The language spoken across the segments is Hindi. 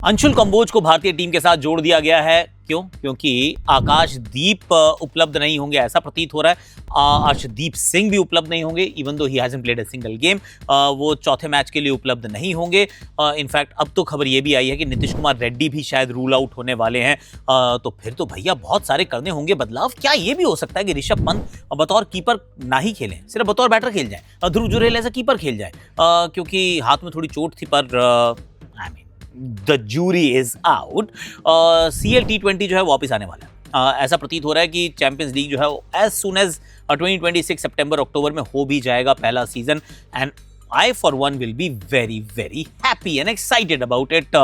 अंशुल कंबोज को भारतीय टीम के साथ जोड़ दिया गया है। क्यों? क्योंकि आकाशदीप उपलब्ध नहीं होंगे, ऐसा प्रतीत हो रहा है। अर्शदीप सिंह भी उपलब्ध नहीं होंगे, even though he hasn't played a single game. वो चौथे मैच के लिए उपलब्ध नहीं होंगे। इनफैक्ट अब तो खबर ये भी आई है कि नीतीश कुमार रेड्डी भी शायद रूल आउट होने वाले हैं। तो फिर तो भैया बहुत सारे करने होंगे बदलाव। क्या ये भी हो सकता है कि ऋषभ पंत बतौर कीपर ना ही खेलें, सिर्फ बतौर बैटर खेल जाए, ध्रुव जुरेल ऐसा कीपर खेल जाए? क्योंकि हाथ में थोड़ी चोट थी, पर I mean the jury is out. CL T20 जो है वापस आने वाला है। ऐसा प्रतीत हो रहा है कि चैंपियंस लीग जो है एज सुन एज 2026 सितंबर अक्टूबर में हो भी जाएगा पहला season. And I for one will be very very happy and excited about it.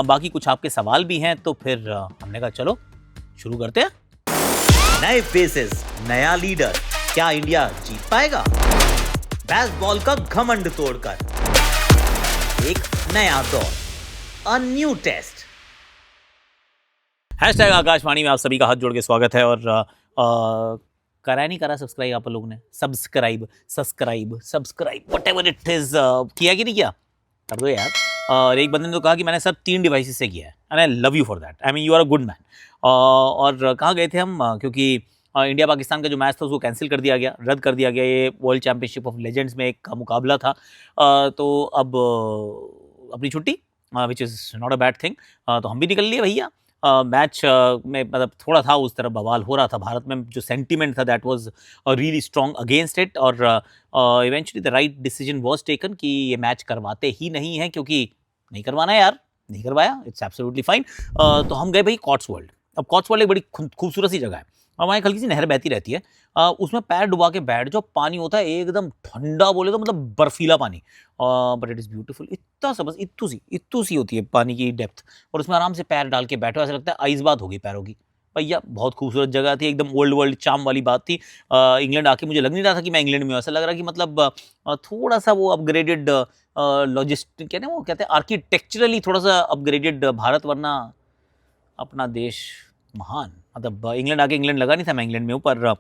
बाकी कुछ आपके सवाल भी हैं, तो फिर हमने कहा चलो शुरू करते हैं। नए फेसेस, नया लीडर, क्या इंडिया जीत पाएगा? बेसबॉल का घमंड तोड़कर एक नया दौर, A new test। Hashtag Akashvani में आप सभी का हाथ जोड़ के स्वागत है। और करा नहीं करा सब्सक्राइब आप लोगों ने? सब्सक्राइब व्हाटएवर इट इज, किया कि नहीं किया? कर दो यार। और एक बंदे ने तो कहा कि मैंने सब 3 डिवाइसेस से किया है, and I love you for that. I mean you are a good man. और कहाँ गए थे हम? क्योंकि इंडिया पाकिस्तान का जो मैच था उसको कैंसिल कर दिया गया, रद्द कर दिया गया। ये वर्ल्ड चैंपियनशिप ऑफ लेजेंड्स में एक मुकाबला था। तो अब अपनी छुट्टी, which is not a bad thing. तो हम भी निकल लिए भैया। मैच में मतलब थोड़ा था उस तरफ बवाल हो रहा था भारत में, जो सेंटीमेंट था that was really strong against it. और eventually the right decision was taken कि ये मैच करवाते ही नहीं है, क्योंकि नहीं करवाना है यार, नहीं करवाया, इट्स एब्सोल्युटली फाइन। तो हम गए भाई कॉट्सवोल्ड। अब कॉट्सवोल्ड एक बड़ी खूबसूरत सी जगह है, और वहाँ एक हल्की सी नहर बहती रहती है। उसमें पैर डुबा के बैठ जाओ, पानी होता है एकदम ठंडा, बोले तो मतलब बर्फीला पानी। But it is beautiful. इतना सा बस, इत्तू सी होती है पानी की डेप्थ, और उसमें आराम से पैर डाल के बैठो, ऐसा लगता है आइस बात होगी पैरों की। भैया बहुत खूबसूरत जगह थी, एकदम ओल्ड वर्ल्ड चार्म वाली बात थी। इंग्लैंड आके मुझे लग नहीं रहा था कि मैं इंग्लैंड में हूँ। ऐसा लग रहा कि मतलब थोड़ा सा वो अपग्रेडेड लॉजिस्टिक, कहते हैं वो, कहते हैं आर्किटेक्चरली थोड़ा सा अपग्रेडेड भारत, वरना अपना देश महान। मतलब इंग्लैंड आके इंग्लैंड लगा नहीं था मैं इंग्लैंड में हूँ, पर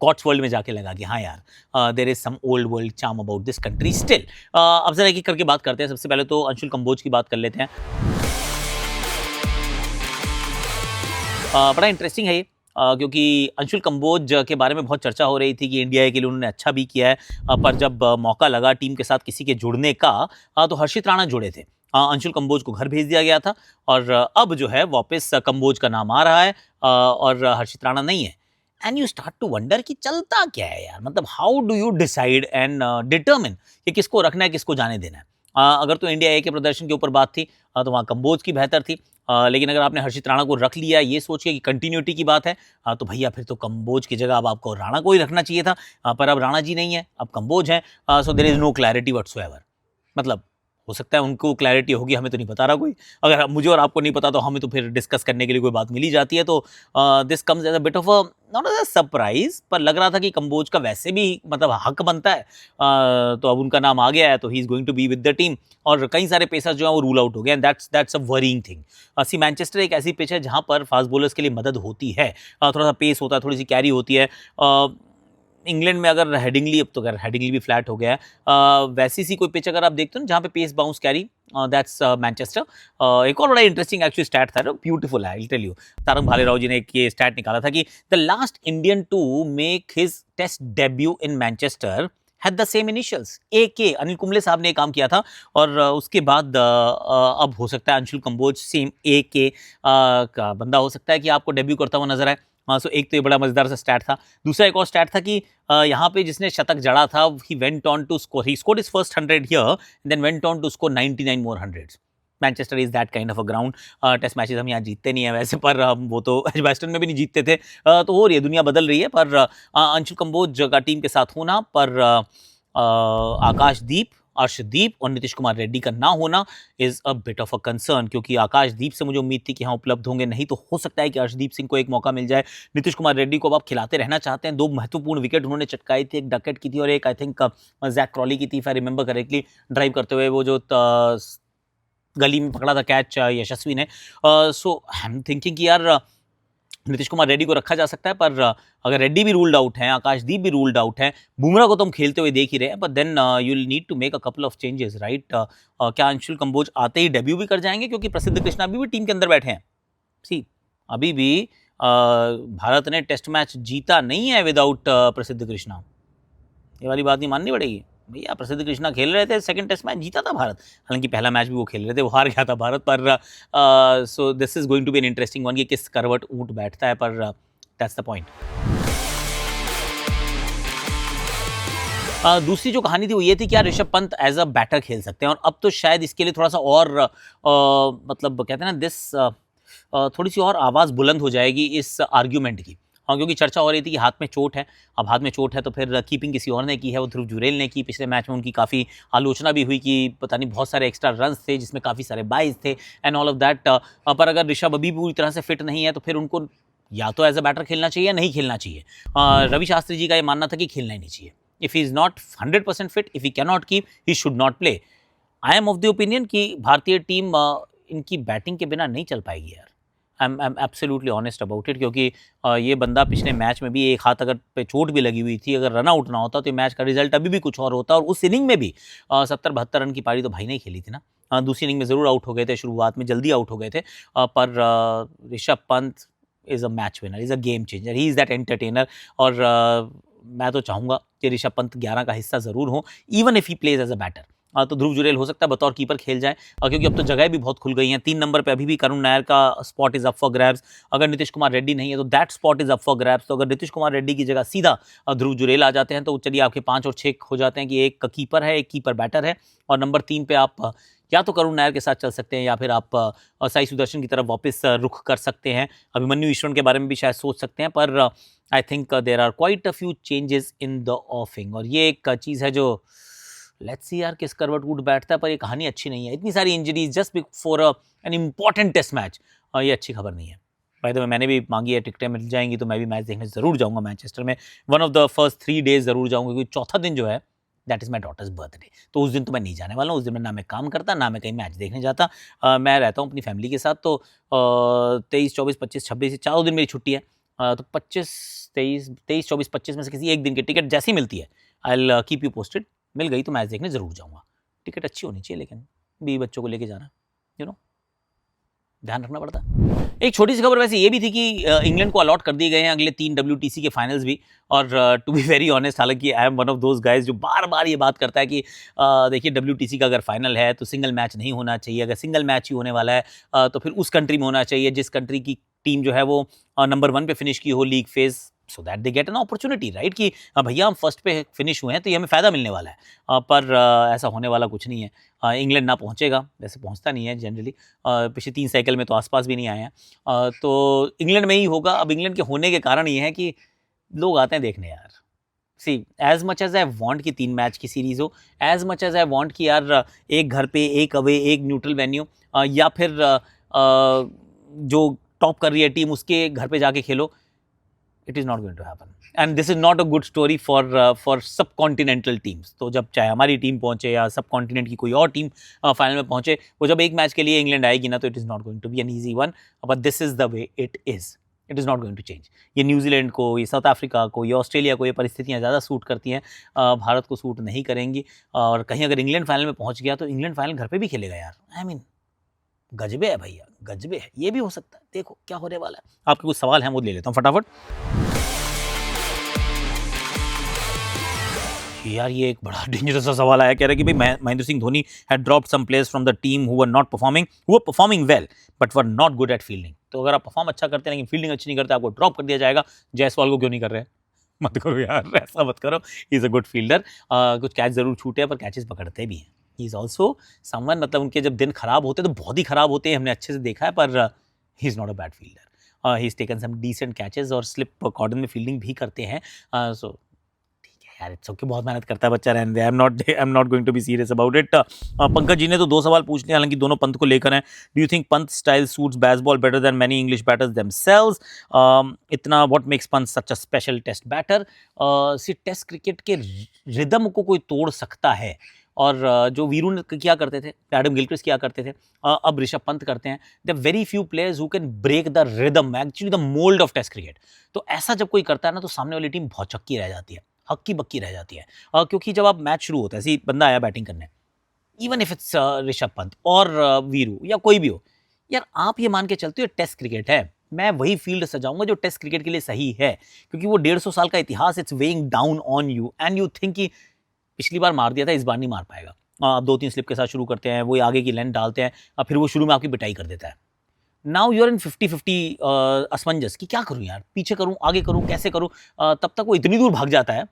कॉट्सवोल्ड में जाके लगा कि हाँ यार, there is some old world charm about this country still. अब जरा एक करके बात करते हैं। सबसे पहले तो अंशुल कंबोज की बात कर लेते हैं। बड़ा इंटरेस्टिंग है ये, क्योंकि अंशुल कंबोज के बारे में बहुत चर्चा हो रही थी कि इंडिया के लिए उन्होंने अच्छा भी किया है। पर जब मौका लगा टीम के साथ किसी के जुड़ने का, तो हर्षित राणा जुड़े थे। अंशुल कंबोज को घर भेज दिया गया था, और अब जो है वापस कंबोज का नाम आ रहा है, और हर्षित राणा नहीं है। And you start to wonder कि चलता क्या है यार, मतलब how do you decide and determine कि किसको रखना है, किसको जाने देना है? अगर तो इंडिया ए के प्रदर्शन के ऊपर बात थी, तो वहाँ कंबोज की बेहतर थी। लेकिन अगर आपने हर्षित राणा को रख लिया ये सोच के कि कंटिन्यूटी की बात है, तो भैया फिर तो कंबोज की जगह अब आपको राणा को ही रखना चाहिए था। पर अब राणा जी नहीं है, अब कंबोज है। So there is no clarity whatsoever. मतलब हो सकता है उनको क्लैरिटी होगी, हमें तो नहीं बता रहा कोई। अगर मुझे और आपको नहीं पता तो हमें तो फिर डिस्कस करने के लिए कोई बात मिल ही जाती है। तो this comes as a bit of a not as a surprise, पर लग रहा था कि कंबोज का वैसे भी मतलब हक बनता है। तो अब उनका नाम आ गया है, तो he is going to be with the team. और कई सारे पेसर्स जो हैं वो रूल आउट हो गए, and that's a worrying thing. See Manchester एक ऐसी पिच है जहाँ पर फास्ट बॉलर्स के लिए मदद होती है, थोड़ा सा पेस होता है, थोड़ी सी कैरी होती है। इंग्लैंड में अगर हेडिंगली, अब तो अगर हेडिंगली भी फ्लैट हो गया है, वैसी सी कोई पिच अगर आप देखते हो ना जहाँ पे pace bounce carry, that's Manchester. एक और बड़ा इंटरेस्टिंग एक्चुअली स्टैट था, ब्यूटीफुल है, I tell you. Tarang Bhalerao ji ने एक ये स्टैट निकाला था कि the last Indian to make his test debut in Manchester had the same initials, AK। Anil Kumble साहब ने काम किया था, और उसके बाद अब हो सकता है अंशुल कंबोज सेम AK का बंदा हो सकता है कि आपको डेब्यू करता हुआ नजर आए। सो एक तो ये बड़ा मजेदार सा स्टैट था। दूसरा एक और स्टैट था कि यहाँ पे जिसने शतक जड़ा था, he went on to score, he scored his first 100 here, then went on to score 99 more hundreds. Manchester is that kind of a ground. Test matches हम यहाँ जीतते नहीं है वैसे, पर वो तो एजबास्टन में भी नहीं जीतते थे। तो हो रही है, दुनिया बदल रही है। पर अंशुल कंबोज का टीम के साथ होना, पर आकाशदीप, अर्शदीप और नीतीश कुमार रेड्डी का ना होना is a bit of a concern. क्योंकि आकाशदीप से मुझे उम्मीद थी कि हाँ उपलब्ध होंगे, नहीं तो हो सकता है कि अर्शदीप सिंह को एक मौका मिल जाए। नीतीश कुमार रेड्डी को अब आप खिलाते रहना चाहते हैं। 2 महत्वपूर्ण विकेट उन्होंने चटकाई थी, एक डकेट की थी और एक आई थिंक जैक क्रॉली की थी, if I remember correctly. Drive करते हुए वो जो गली में पकड़ा था कैच यशस्वी ने। सो आई एम थिंकिंग कि यार नीतीश कुमार रेड्डी को रखा जा सकता है, पर अगर रेड्डी भी रूल्ड आउट हैं, आकाशदीप भी रूल्ड आउट हैं, बुमराह को तो हम खेलते हुए देख ही रहे हैं, but then you will need to make a couple of changes, right? क्या अंशुल कंबोज आते ही डेब्यू भी कर जाएंगे? क्योंकि प्रसिद्ध कृष्णा अभी भी टीम के अंदर बैठे हैं। सी, अभी भी भारत ने टेस्ट मैच जीता नहीं है विदाउट प्रसिद्ध कृष्णा। ये वाली बात नहीं माननी पड़ेगी भैया। प्रसिद्ध कृष्णा खेल रहे थे, सेकंड टेस्ट मैच जीता था भारत, हालांकि पहला मैच भी वो खेल रहे थे, वो हार गया था भारत, पर so this is going to be an interesting one कि किस करवट ऊंट बैठता है, पर दैट्स द पॉइंट। दूसरी जो कहानी थी वो ये थी कि यार Rishabh Pant as a batter खेल सकते हैं, और अब तो शायद इसके लिए थोड़ा सा और मतलब कहते हैं ना थोड़ी सी और आवाज़ बुलंद हो जाएगी इस आर्ग्यूमेंट की। हाँ, क्योंकि चर्चा हो रही थी कि हाथ में चोट है। अब हाथ में चोट है तो फिर कीपिंग किसी और ने की है, वो ध्रुव जुरेल ने की। पिछले मैच में उनकी काफ़ी आलोचना भी हुई कि पता नहीं बहुत सारे एक्स्ट्रा रन्स थे जिसमें काफ़ी सारे बाइज थे एंड ऑल ऑफ दैट। पर अगर ऋषभ अभी पूरी तरह से फिट नहीं है तो फिर उनको या तो एज अ बैटर खेलना चाहिए या नहीं खेलना चाहिए। रवि शास्त्री जी का ये मानना था कि खेलना ही नहीं चाहिए। If he is not 100% fit, if he can not keep, he should not play. I am of the opinion कि भारतीय टीम इनकी बैटिंग के बिना नहीं चल पाएगी यार। I am absolutely honest about it, क्योंकि ये बंदा पिछले मैच में भी एक हाथ अगर पे चोट भी लगी हुई थी, अगर रन आउट ना होता तो मैच का रिजल्ट अभी भी कुछ और होता। और उस इनिंग में भी 70-72 रन की पारी तो भाई ने खेली थी ना। दूसरी इनिंग में ज़रूर आउट हो गए थे, शुरुआत में जल्दी आउट हो गए थे, पर Rishabh Pant is a match winner, is a game changer, he is that entertainer. और मैं तो चाहूँगा कि ऋषभ पंत 11 का हिस्सा ज़रूर हो, even if he plays as a batter. तो ध्रुव जुरेल हो सकता है बतौर कीपर खेल जाए, क्योंकि अब तो जगह भी बहुत खुल गई हैं। 3 नंबर पे अभी भी करुण नायर का spot is up for grabs. अगर नीतीश कुमार रेड्डी नहीं है तो that spot is up for grabs. तो अगर नीतीश कुमार रेड्डी की जगह सीधा ध्रुव जुरेल आ जाते हैं तो चलिए आपके 5 और 6 हो जाते हैं कि एक कीपर है, एक कीपर बैटर है, और नंबर 3 पे आप या तो करुण नायर के साथ चल सकते हैं या फिर आप साई सुदर्शन की तरफ वापस रुख कर सकते हैं। अभिमन्यु ईश्वरन के बारे में भी शायद सोच सकते हैं, पर I think there are quite a few changes in the offing. और ये एक चीज़ है जो लेट्स सी यार किस करवट वुड बैठता है, पर ये कहानी अच्छी नहीं है। इतनी सारी injuries just before an important test match, ये अच्छी खबर नहीं है। बाय द वे मैंने भी मांगी है, टिकटें मिल जाएंगी तो मैं भी मैच देखने ज़रूर जाऊंगा मैनचेस्टर में। One of the first 3 days ज़रूर जाऊंगा, क्योंकि चौथा दिन जो है that is my daughter's birthday. तो उस दिन तो मैं नहीं जाने वाला हूँ। उस दिन मैं ना मैं काम करता, ना मैं कहीं मैच देखने जाता। मैं रहता हूँ अपनी फैमिली के साथ। तो 23, 24, 25, 26 चारों दिन मेरी छुट्टी है। तो 25, 23, 24, 25 में से किसी एक दिन की टिकट जैसी मिलती है I will keep you posted. मिल गई तो मैच देखने ज़रूर जाऊँगा। टिकट अच्छी होनी चाहिए, लेकिन बीवी बच्चों को लेके जाना, यू नो, ध्यान रखना पड़ता है। एक छोटी सी खबर वैसे ये भी थी कि इंग्लैंड को अलॉट कर दिए गए हैं अगले 3 WTC के फाइनल्स भी। और टू बी वेरी ऑनेस्ट, हालांकि I am one of those guys जो बार बार ये बात करता है कि देखिए WTC का अगर फाइनल है तो सिंगल मैच नहीं होना चाहिए। अगर सिंगल मैच ही होने वाला है तो फिर उस कंट्री में होना चाहिए जिस कंट्री की टीम जो है वो नंबर 1 पे फिनिश की हो league phase, so that they get an opportunity, right? कि भैया हम फर्स्ट पे फिनिश हुए हैं तो ये हमें फ़ायदा मिलने वाला है। पर ऐसा होने वाला कुछ नहीं है। इंग्लैंड ना पहुंचेगा, वैसे पहुंचता नहीं है जनरली। पिछले 3 साइकिल में तो आसपास भी नहीं आए हैं। तो इंग्लैंड में ही होगा। अब इंग्लैंड के होने के कारण ये है कि लोग आते हैं देखने यार। See, as much as I want कि 3 मैच की सीरीज हो, as much as I want कि यार एक घर पे, एक अवे, एक न्यूट्रल वेन्यू, या फिर जो टॉप कर रही है टीम उसके घर पे जाके खेलो, it is not going to happen and this is not a good story for subcontinental teams. तो जब चाहे हमारी टीम पहुंचे या सब कॉन्टिनेंट की कोई और टीम फाइनल में पहुंचे, वो जब एक मैच के लिए इंग्लैंड आएगी ना, तो it is not going to be an easy one, but this is the way it is. It is not going to change. ये न्यूजीलैंड को, ये साउथ अफ्रीका को, ये ऑस्ट्रेलिया को ये परिस्थितियाँ ज़्यादा सूट करती हैं, भारत को सूट नहीं करेंगी। और कहीं अगर इंग्लैंड फाइनल में पहुंच गया तो इंग्लैंड फाइनल घर पे भी खेलेगा यार। आई मीन गजबे है भैया, गजबे है। ये भी हो सकता है, देखो क्या होने वाला है। आपके कुछ सवाल हैं वो ले लेता हूँ फटाफट। यार ये एक बड़ा डेंजरस सा सवाल आया, कह रहा है कि भाई Mahendra Singh Dhoni had dropped some players from the team who were not performing, who were performing well but were not good at fielding. तो अगर आप परफॉर्म अच्छा करते हैं लेकिन फील्डिंग अच्छी नहीं करते, आपको ड्रॉप कर दिया जाएगा। जायसवाल को क्यों नहीं कर रहे हैं? मत करो यार, ऐसा मत करो। He is a good fielder. कुछ कैच ज़रूर छूटे हैं पर कैचेस पकड़ते भी हैं। ही इज़ ऑल्सो समवन, मतलब उनके जब दिन खराब होते हैं तो बहुत ही खराब होते हैं, हमने अच्छे से देखा है, पर he is not a bad fielder. He is taken some decent catches और स्लिप कॉर्डन में फील्डिंग भी करते हैं। सो यार इट्स ओके, बहुत मेहनत करता है बच्चा, रहने दे। I am not going to be serious about it. Pankaj ji ने तो 2 सवाल पूछ लिए, हालांकि दोनों पंत को लेकर हैं। Do you think Pant style suits baseball better than many English batters themselves? इतना what makes Pant such a special test batter? See, test cricket के रिदम को कोई तोड़ सकता है और जो वीरू ने किया करते थे, एडम गिलक्रिस्ट किया करते थे, अब ऋषभ पंत करते हैं। There very few players who can break the rhythm, actually the mould of test cricket. तो ऐसा जब कोई करता है ना, तो सामने वाली टीम बहुत चक्की रह जाती है, हक्की बक्की रह जाती है। क्योंकि जब आप मैच शुरू होता है, ऐसे बंदा आया बैटिंग करने, even if it's Rishabh Pant और वीरू या कोई भी हो, यार आप ये मान के चलते हो टेस्ट क्रिकेट है, मैं वही फील्ड सजाऊंगा जो टेस्ट क्रिकेट के लिए सही है, क्योंकि वो 150 साल का इतिहास, it's weighing down on you and you think कि पिछली बार मार दिया था, इस बार नहीं मार पाएगा। आप 2-3 स्लिप के साथ शुरू करते हैं, वो आगे की लेंथ डालते हैं, फिर वो शुरू में आपकी पिटाई कर देता है। नाउ यू आर इन 50-50 असमंजस कि क्या करूं यार, पीछे करूं, आगे करूं, कैसे करूं। तब तक वो इतनी दूर भाग जाता है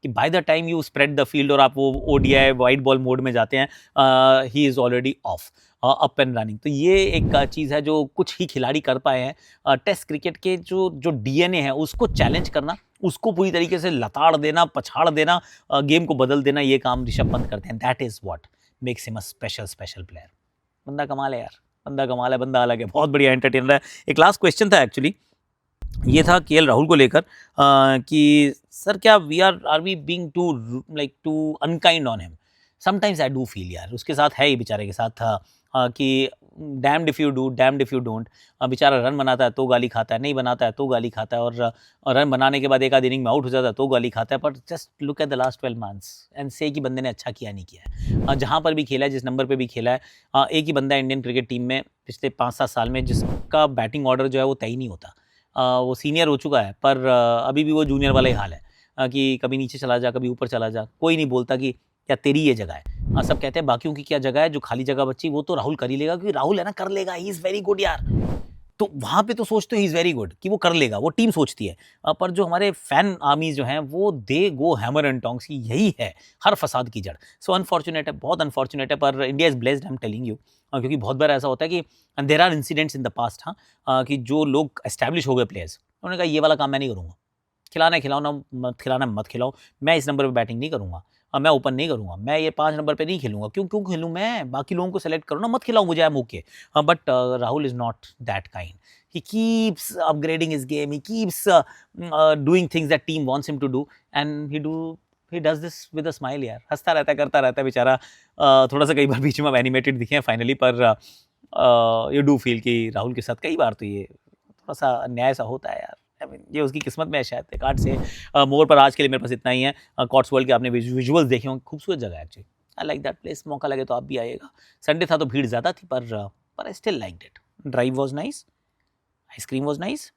कि by the time you spread the field और आप वो ओडीआई वाइट बॉल मोड में जाते हैं, he is already of, up and running. तो ये एक चीज़ है जो कुछ ही खिलाड़ी कर पाए हैं। टेस्ट क्रिकेट के जो जो डीएनए है उसको चैलेंज करना, उसको पूरी तरीके से लताड़ देना, पछाड़ देना, गेम को बदल देना, ये काम ऋषभ पंत करते हैं। That is what makes him a special player. बंदा कमाल है यार, बंदा कमाल है, बंदा अलग है, बहुत बढ़िया एंटरटेनर है। एक लास्ट क्वेश्चन था एक्चुअली, ये था केएल राहुल को लेकर कि सर क्या are we being too unkind on him. Sometimes I do feel यार, उसके साथ है ही, बेचारे के साथ था कि damned if you do, damned if you don't. बेचारा रन बनाता है तो गाली खाता है, नहीं बनाता है तो गाली खाता है, और रन बनाने के बाद एक आध इनिंग में आउट हो जाता है तो गाली खाता है। पर just look at the last 12 months and से कि बंदे ने अच्छा किया नहीं किया है। जहाँ पर भी खेला है, जिस नंबर पर भी खेला है, एक ही बंदा इंडियन क्रिकेट टीम में पिछले 5-7 साल में जिसका बैटिंग ऑर्डर जो है वो तय नहीं होता। वो सीनियर हो चुका है, पर अभी भी वो जूनियर वाला ही हाल है, कि कभी नीचे चला जा, कभी ऊपर चला जा, कोई नहीं बोलता कि क्या तेरी ये जगह है। सब कहते हैं बाकियों की क्या जगह है, जो खाली जगह बची वो तो राहुल कर ही लेगा, क्योंकि राहुल है ना, कर लेगा, ही इज़ वेरी गुड यार। तो वहाँ पे तो सोचते हो ही इज़ वेरी गुड कि वो कर लेगा, वो टीम सोचती है। पर जो हमारे फैन आर्मीज जो हैं वो दे गो हैमर एंड टोंग्स की, यही है हर फसाद की जड़। सो अनफॉर्चुनेट है, बहुत अनफॉर्चुनेट है, पर India is blessed, I am telling you. क्योंकि बहुत बार ऐसा होता है कि there are incidents in the past, हाँ, कि जो लोग एस्टैब्लिश हो गए प्लेयर्स, उन्होंने कहा ये वाला काम मैं नहीं करूँगा, खिलाना है खिलाओ, ना मत खिलाना मत खिलाओ, मैं इस नंबर पे बैटिंग नहीं करूँगा, मैं ओपन नहीं करूँगा, मैं ये 5 नंबर पे नहीं खेलूँगा। क्यों खेलूँ मैं? बाकी लोगों को सेलेक्ट करो ना, मत खिलाओ मुझे, I am okay. But Rahul is not that kind. He keeps upgrading his game. He keeps doing things that team wants him to do, and he does this with a smile यार, हंसता रहता है, करता रहता है बेचारा। थोड़ा सा कई बार बीच में अब एनिमेटेड दिखे हैं फाइनली, पर यू डू फील कि राहुल के साथ कई बार तो ये थोड़ा सा अन्याय सा होता है यार। I mean, ये उसकी किस्मत में है शायद, काट से मोर। पर आज के लिए मेरे पास इतना ही है। कॉट्सवॉल्ड के आपने विजुअल्स देखे होंगे, खूबसूरत जगह है actually. I like that place, मौका लगे तो आप भी आइएगा। संडे था तो भीड़ ज़्यादा थी, पर I still liked it. Drive was nice, ice cream was nice,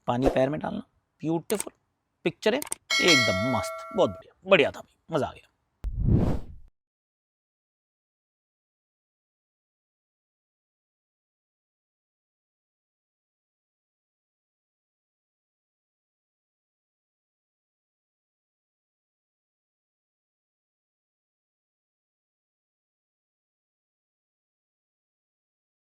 पानी पैर में डालना ब्यूटीफुल, पिक्चर है एकदम मस्त, बहुत बढ़िया, बढ़िया था भाई, मज़ा आ गया।